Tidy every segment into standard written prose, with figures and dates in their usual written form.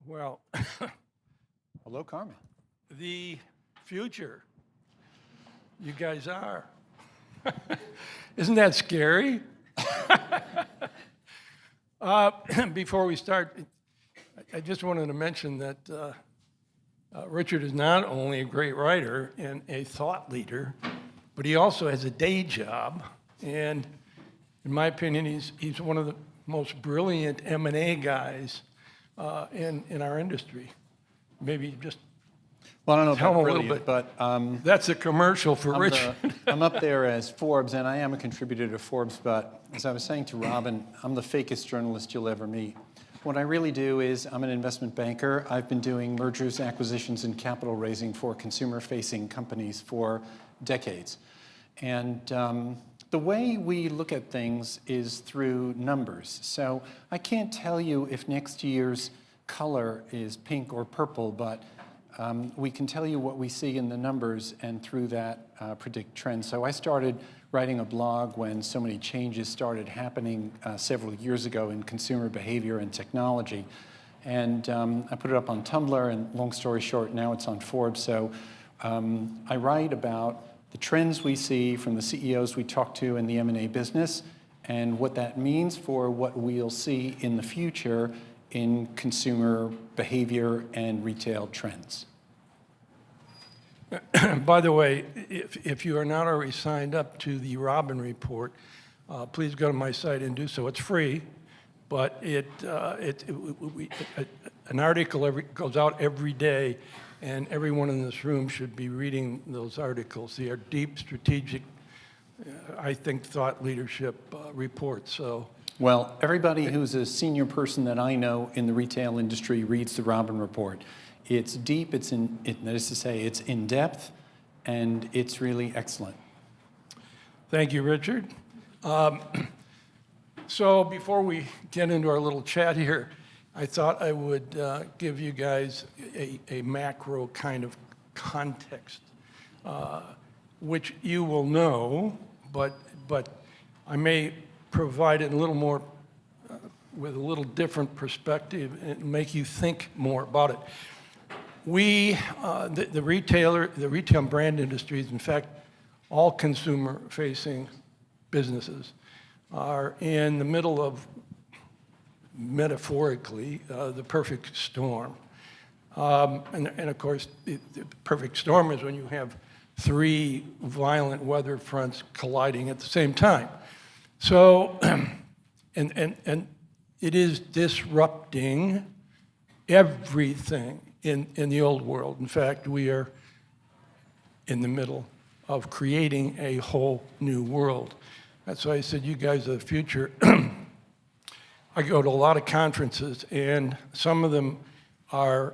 Well, Hello, Carmen. the future, you guys are. Isn't that scary? Before we start, I just wanted to mention that Richard is not only a great writer and a thought leader, but he also has a day job. And in my opinion, he's one of the most brilliant M&A guys in our industry. Maybe just Well, I don't know tell him about a little brilliant, bit. but That's a commercial for Richard. I'm up there as Forbes, and I am a contributor to Forbes, but as I was saying to Robin, I'm the fakest journalist you'll ever meet. What I really do is I'm an investment banker. I've been doing mergers, acquisitions, and capital raising for consumer-facing companies for decades. And the way we look at things is through numbers. So I can't tell you if next year's color is pink or purple, but we can tell you what we see in the numbers and through that predict trends. So I started writing a blog when so many changes started happening several years ago in consumer behavior and technology. And I put it up on Tumblr, and long story short, now it's on Forbes. So I write about the trends we see from the CEOs we talk to in the M&A business and what that means for what we'll see in the future in consumer behavior and retail trends. By the way, if you are not already signed up to the Robin Report, please go to my site and do so. It's free, but an article goes out every day, and everyone in this room should be reading those articles. They are deep, strategic, I think, thought leadership reports. So. Well, everybody who's a senior person that I know in the retail industry reads the Robin Report. It's deep, that is to say, it's in depth, and it's really excellent. Thank you, Richard. So before we get into our little chat here, I thought I would give you guys a macro kind of context, which you will know, but I may provide it a little more with a little different perspective and make you think more about it. We, the retail brand industries, in fact, all consumer-facing businesses are in the middle of, metaphorically, the perfect storm. And of course, the perfect storm is when you have three violent weather fronts colliding at the same time. So, and it is disrupting everything in the old world. In fact, we are in the middle of creating a whole new world. That's why I said you guys are the future. I go to a lot of conferences, and some of them are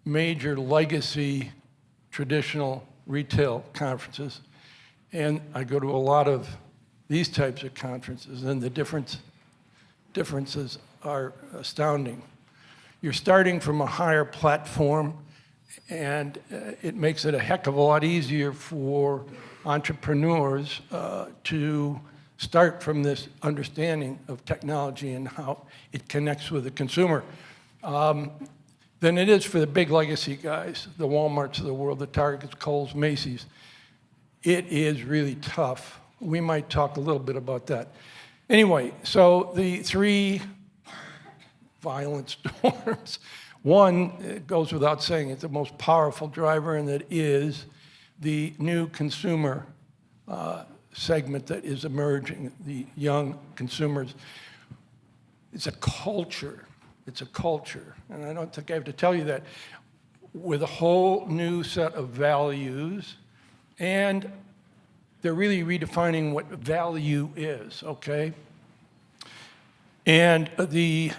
major legacy traditional retail conferences. And I go to a lot of these types of conferences, and the differences are astounding. You're starting from a higher platform, and it makes it a heck of a lot easier for entrepreneurs to start from this understanding of technology and how it connects with the consumer than it is for the big legacy guys, the Walmarts of the world, the Targets, Kohl's, Macy's. It is really tough. We might talk a little bit about that. Anyway, so the three violent storms. One, it goes without saying, it's the most powerful driver, and that is the new consumer segment that is emerging, the young consumers. It's a culture. It's a culture. And I don't think I have to tell you that, with a whole new set of values, and they're really redefining what value is, okay? And the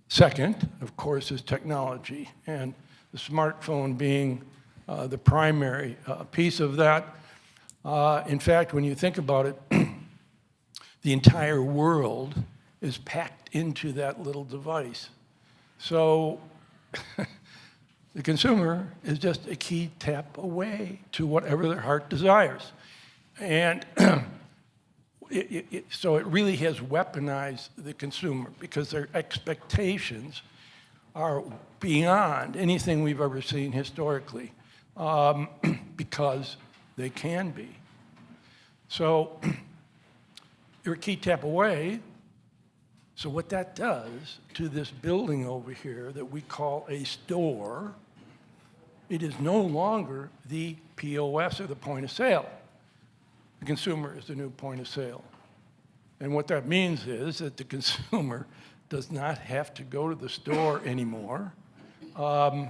second, of course, is technology, and the smartphone being the primary piece of that. In fact, when you think about it, the entire world is packed into that little device. So the consumer is just a key tap away to whatever their heart desires. And so it really has weaponized the consumer, because their expectations are beyond anything we've ever seen historically, because they can be. So you're a key tap away. So what that does to this building over here that we call a store, it is no longer the POS, or the point of sale. The consumer is the new point of sale. And what that means is that the consumer does not have to go to the store anymore. The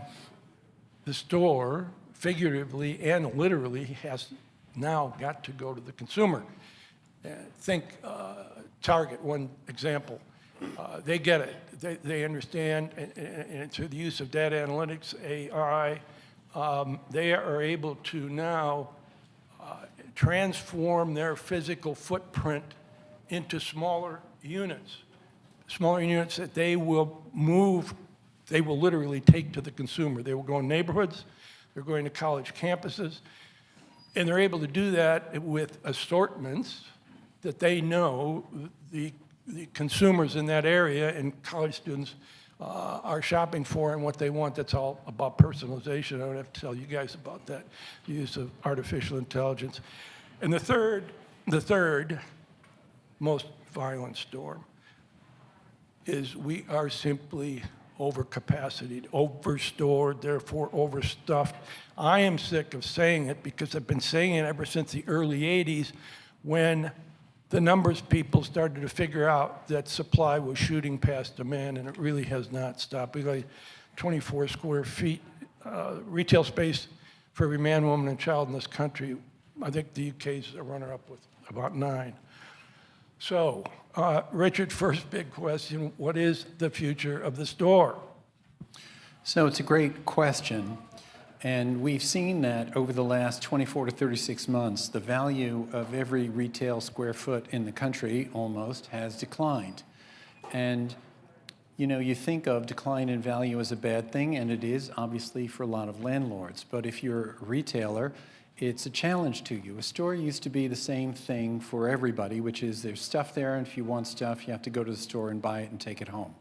store, figuratively and literally, has now got to go to the consumer. Think Target, one example. They get it. They understand, and through the use of data analytics, AI, they are able to now transform their physical footprint into smaller units that they will move, they will literally take to the consumer. They will go in neighborhoods, they're going to college campuses, and they're able to do that with assortments that they know the consumers in that area and college students are shopping for and what they want. That's all about personalization. I don't have to tell you guys about that, the use of artificial intelligence. And the third most violent storm is we are simply overcapacitated, overstored, therefore overstuffed. I am sick of saying it because I've been saying it ever since the early 80s, when the numbers people started to figure out that supply was shooting past demand, and it really has not stopped. We got 24 square feet retail space for every man, woman, and child in this country. I think the UK's a runner-up with about 9. So, Richard, first big question, what is the future of the store? So it's a great question. And we've seen that over the last 24 to 36 months, the value of every retail square foot in the country almost has declined. And you think of decline in value as a bad thing, and it is obviously for a lot of landlords. But if you're a retailer, it's a challenge to you. A store used to be the same thing for everybody, which is there's stuff there, and if you want stuff, you have to go to the store and buy it and take it home.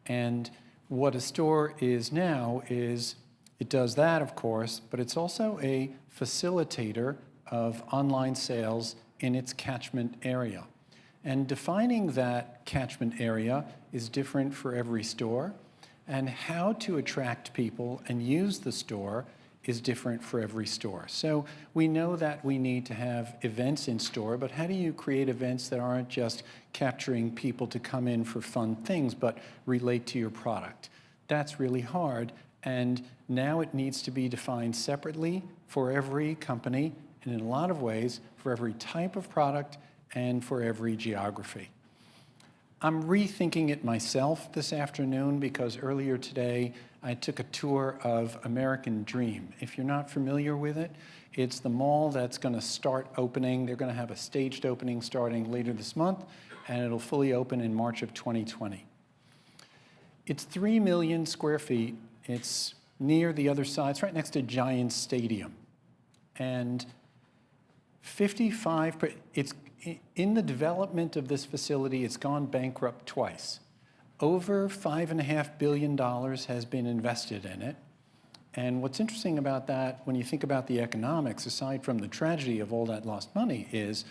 And what a store is now is it does that, of course, but it's also a facilitator of online sales in its catchment area. And defining that catchment area is different for every store, and how to attract people and use the store is different for every store. So we know that we need to have events in store, but how do you create events that aren't just capturing people to come in for fun things, but relate to your product? That's really hard. And now it needs to be defined separately for every company, and in a lot of ways, for every type of product and for every geography. I'm rethinking it myself this afternoon because earlier today I took a tour of American Dream. If you're not familiar with it, it's the mall that's going to start opening. They're going to have a staged opening starting later this month, and it'll fully open in March of 2020. It's 3 million square feet. It's near the other side. It's right next to Giants Stadium. And in the development of this facility, it's gone bankrupt twice. Over $5.5 billion has been invested in it. And what's interesting about that, when you think about the economics, aside from the tragedy of all that lost money, is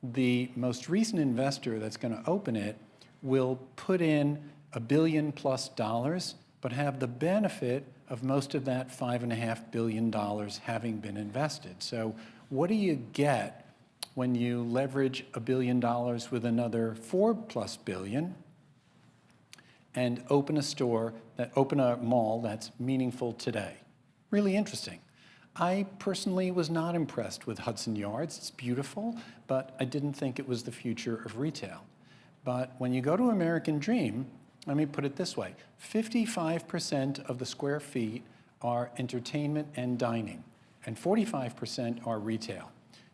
the most recent investor that's going to open it will put in $1 billion plus, but have the benefit of most of that $5.5 billion having been invested. So what do you get when you leverage $1 billion with another $4+ billion and open a mall that's meaningful today? Really interesting. I personally was not impressed with Hudson Yards. It's beautiful, but I didn't think it was the future of retail. But when you go to American Dream, let me put it this way, 55% of the square feet are entertainment and dining, and 45% are retail.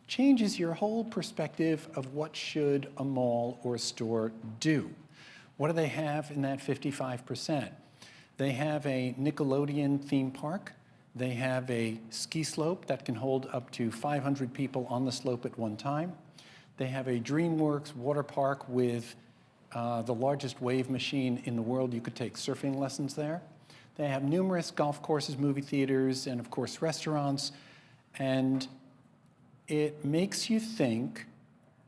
Changes your whole perspective of what should a mall or a store do. What do they have in that 55%? They have a Nickelodeon theme park. They have a ski slope that can hold up to 500 people on the slope at one time. They have a DreamWorks water park with the largest wave machine in the world. You could take surfing lessons there. They have numerous golf courses, movie theaters, and of course restaurants. And it makes you think,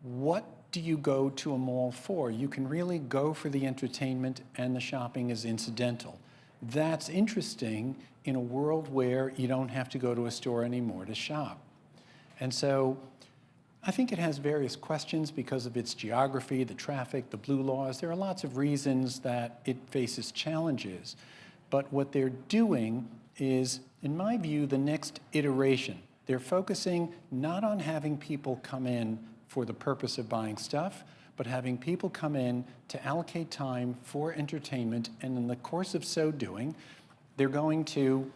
what do you go to a mall for? You can really go for the entertainment, and the shopping is incidental. That's interesting in a world where you don't have to go to a store anymore to shop. And so I think it has various questions because of its geography, the traffic, the blue laws. There are lots of reasons that it faces challenges. But what they're doing is, in my view, the next iteration. They're focusing not on having people come in for the purpose of buying stuff, but having people come in to allocate time for entertainment, and in the course of so doing, they're going to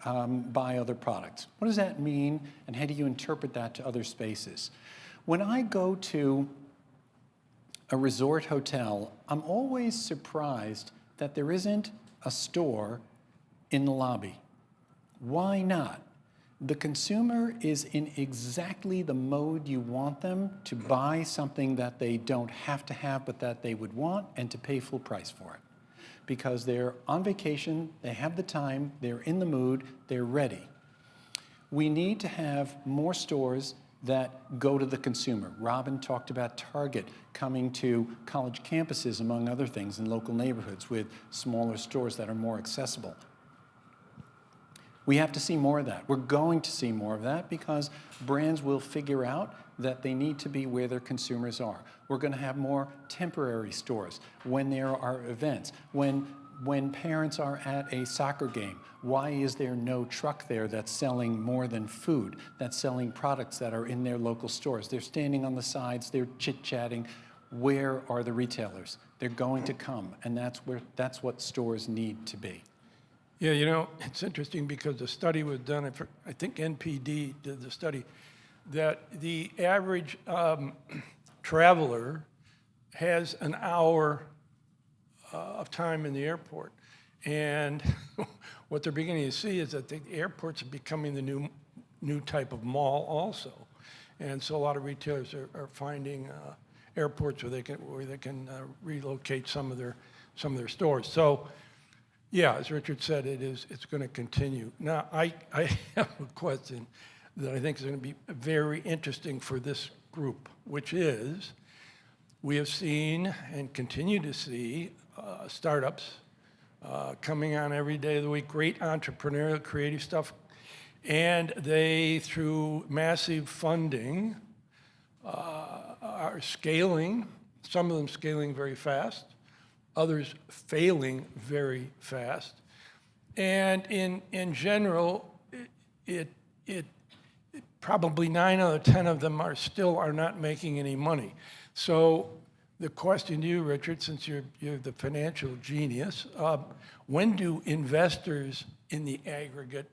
buy other products. What does that mean, and how do you interpret that to other spaces? When I go to a resort hotel, I'm always surprised that there isn't a store in the lobby. Why not? The consumer is in exactly the mode you want them to buy something that they don't have to have, but that they would want, and to pay full price for it. Because they're on vacation, they have the time, they're in the mood, they're ready. We need to have more stores that go to the consumer. Robin talked about Target coming to college campuses, among other things, in local neighborhoods with smaller stores that are more accessible. We have to see more of that. We're going to see more of that because brands will figure out that they need to be where their consumers are. We're going to have more temporary stores when there are events. When parents are at a soccer game, why is there no truck there that's selling more than food, that's selling products that are in their local stores? They're standing on the sides, they're chit-chatting. Where are the retailers? They're going to come, and that's what stores need to be. Yeah, you know, it's interesting because the study was done, I think NPD did the study, that the average traveler has an hour of time in the airport. And what they're beginning to see is that the airports are becoming the new type of mall also. And so a lot of retailers are finding airports where they can relocate some of their stores. So, yeah, as Richard said, it's going to continue. Now, I have a question that I think is going to be very interesting for this group, which is, we have seen and continue to see startups coming on every day of the week, great entrepreneurial, creative stuff, and they, through massive funding, are scaling, some of them scaling very fast, others failing very fast. And in general, it probably 9 out of 10 of them are not making any money. So the question to you, Richard, since you're the financial genius, when do investors in the aggregate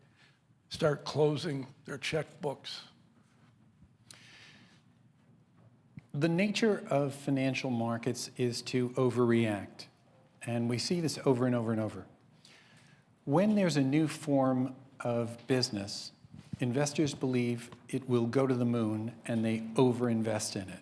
start closing their checkbooks? The nature of financial markets is to overreact. And we see this over and over and over. When there's a new form of business, investors believe it will go to the moon, and they overinvest in it.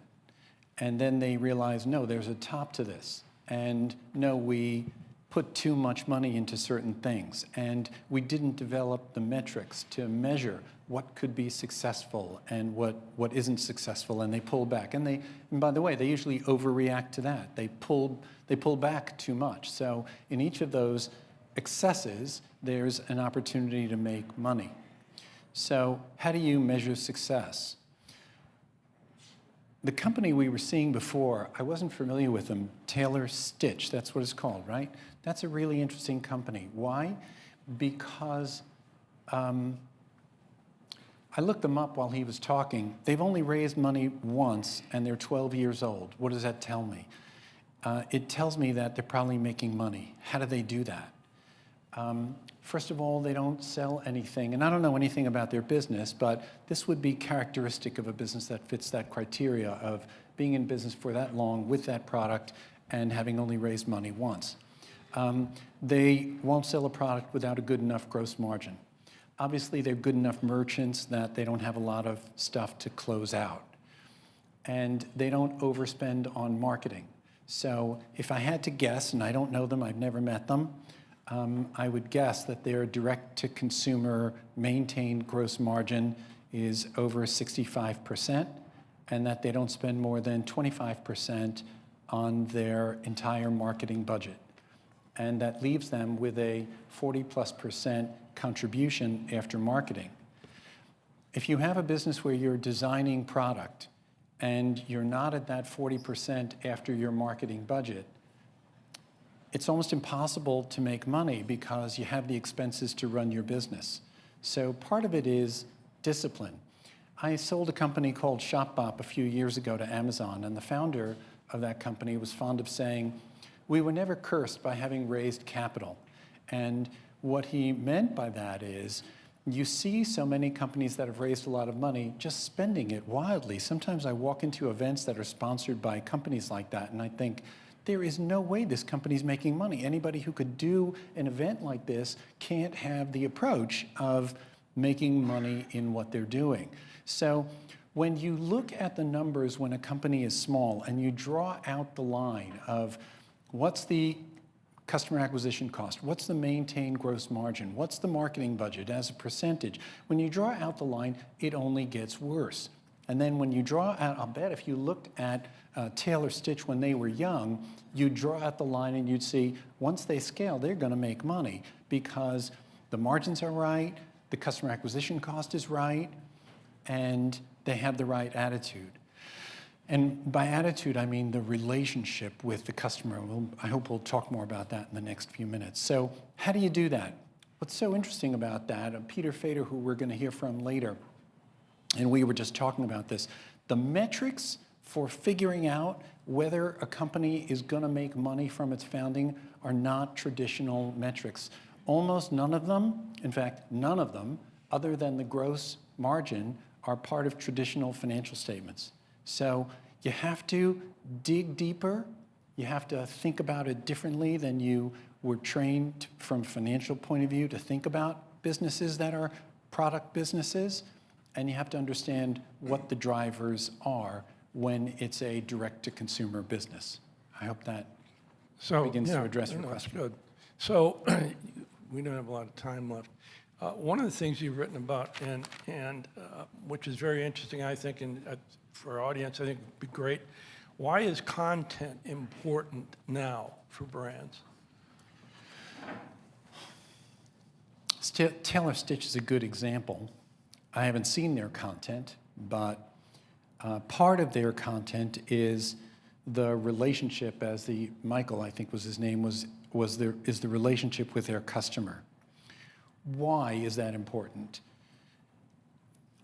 And then they realize, no, there's a top to this. And no, we put too much money into certain things. And we didn't develop the metrics to measure what could be successful and what isn't successful, and they pull back. And by the way, they usually overreact to that. They pull back too much. So in each of those excesses, there's an opportunity to make money. So how do you measure success? The company we were seeing before, I wasn't familiar with them, Taylor Stitch, that's what it's called, right? That's a really interesting company. Why? Because I looked them up while he was talking. They've only raised money once, and they're 12 years old. What does that tell me? It tells me that they're probably making money. How do they do that? First of all, they don't sell anything, and I don't know anything about their business, but this would be characteristic of a business that fits that criteria of being in business for that long with that product and having only raised money once. They won't sell a product without a good enough gross margin. Obviously, they're good enough merchants that they don't have a lot of stuff to close out. And they don't overspend on marketing. So if I had to guess, and I don't know them, I've never met them, I would guess that their direct-to-consumer maintained gross margin is over 65%, and that they don't spend more than 25% on their entire marketing budget. And that leaves them with a 40+% contribution after marketing. If you have a business where you're designing product and you're not at that 40% after your marketing budget, it's almost impossible to make money because you have the expenses to run your business. So part of it is discipline. I sold a company called ShopBop a few years ago to Amazon, and the founder of that company was fond of saying, "We were never cursed by having raised capital." And what he meant by that is, you see so many companies that have raised a lot of money just spending it wildly. Sometimes I walk into events that are sponsored by companies like that, and I think, there is no way this company's making money. Anybody who could do an event like this can't have the approach of making money in what they're doing. So when you look at the numbers when a company is small and you draw out the line of what's the customer acquisition cost, what's the maintained gross margin, what's the marketing budget as a percentage, when you draw out the line, it only gets worse. And then when you draw out, I'll bet if you looked at Taylor Stitch when they were young, you'd draw out the line and you'd see once they scale, they're going to make money because the margins are right, the customer acquisition cost is right, and they have the right attitude. And by attitude, I mean the relationship with the customer. I hope we'll talk more about that in the next few minutes. So how do you do that? What's so interesting about that, Peter Fader, who we're going to hear from later, and we were just talking about this, the metrics for figuring out whether a company is going to make money from its founding are not traditional metrics. Almost none of them, in fact, none of them, other than the gross margin, are part of traditional financial statements. So you have to dig deeper. You have to think about it differently than you were trained from a financial point of view to think about businesses that are product businesses. And you have to understand what the drivers are when it's a direct-to-consumer business. I hope that begins to address your question. That's good. So we don't have a lot of time left. One of the things you've written about, and which is very interesting, I think, and for our audience, I think would be great. Why is content important now for brands? Taylor Stitch is a good example. I haven't seen their content, but part of their content is the relationship, as Michael, I think was his name, is the relationship with their customer. Why is that important?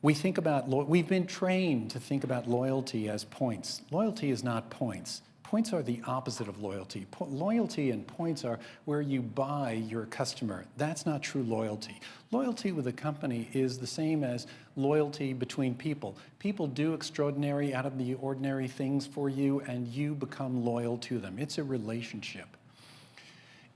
We've been trained to think about loyalty as points. Loyalty is not points. Points are the opposite of loyalty. Loyalty and points are where you buy your customer. That's not true loyalty. Loyalty with a company is the same as loyalty between people. People do extraordinary, out of the ordinary things for you, and you become loyal to them. It's a relationship.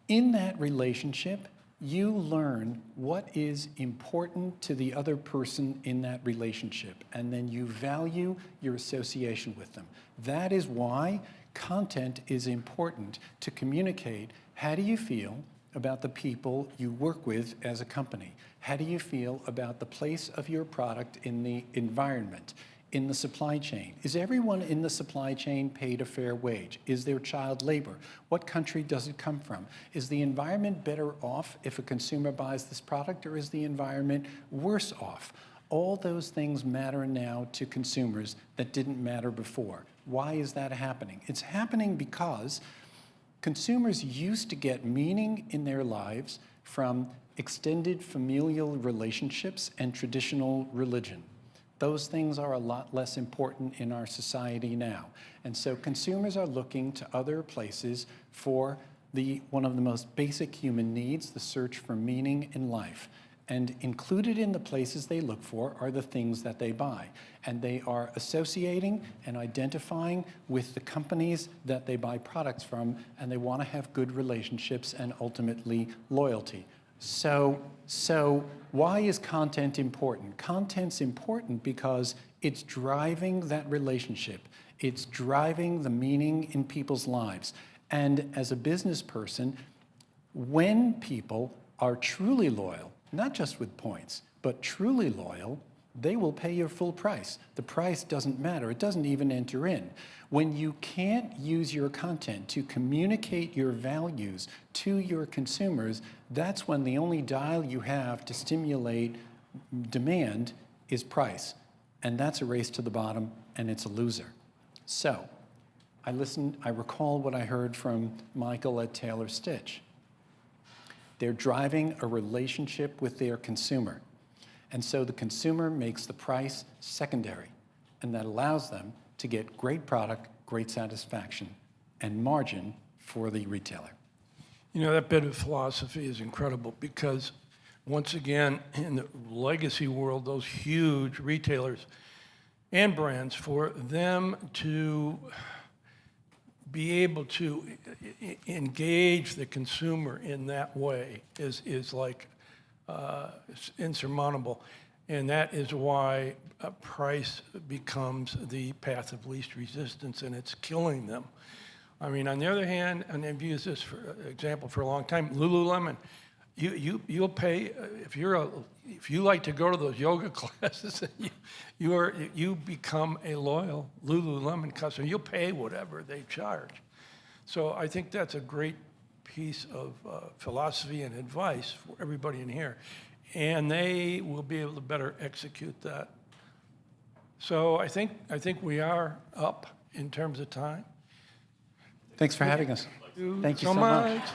In that relationship, you learn what is important to the other person in that relationship, and then you value your association with them. That is why content is important to communicate. How do you feel about the people you work with as a company? How do you feel about the place of your product in the environment, in the supply chain? Is everyone in the supply chain paid a fair wage? Is there child labor? What country does it come from? Is the environment better off if a consumer buys this product, or is the environment worse off? All those things matter now to consumers that didn't matter before. Why is that happening? It's happening because consumers used to get meaning in their lives from extended familial relationships and traditional religion. Those things are a lot less important in our society now. And so consumers are looking to other places for one of the most basic human needs, the search for meaning in life. And included in the places they look for are the things that they buy. And they are associating and identifying with the companies that they buy products from, and they want to have good relationships and ultimately loyalty. So why is content important? Content's important because it's driving that relationship. It's driving the meaning in people's lives. And as a business person, when people are truly loyal, not just with points, but truly loyal, they will pay your full price. The price doesn't matter. It doesn't even enter in. When you can't use your content to communicate your values to your consumers, that's when the only dial you have to stimulate demand is price. And that's a race to the bottom, and it's a loser. So I recall what I heard from Michael at Taylor Stitch. They're driving a relationship with their consumer. And so the consumer makes the price secondary, and that allows them to get great product, great satisfaction, and margin for the retailer. You know, that bit of philosophy is incredible because, once again, in the legacy world, those huge retailers and brands, for them to be able to engage the consumer in that way is like insurmountable. And that is why price becomes the path of least resistance, and it's killing them. I mean, on the other hand, and I've used this for example for a long time, Lululemon. You'll pay if you like to go to those yoga classes, and you become a loyal Lululemon customer. You'll pay whatever they charge. So I think that's a great piece of philosophy and advice for everybody in here, and they will be able to better execute that. So I think we are up in terms of time. Thanks for having us. Thank Thank you so so much. much.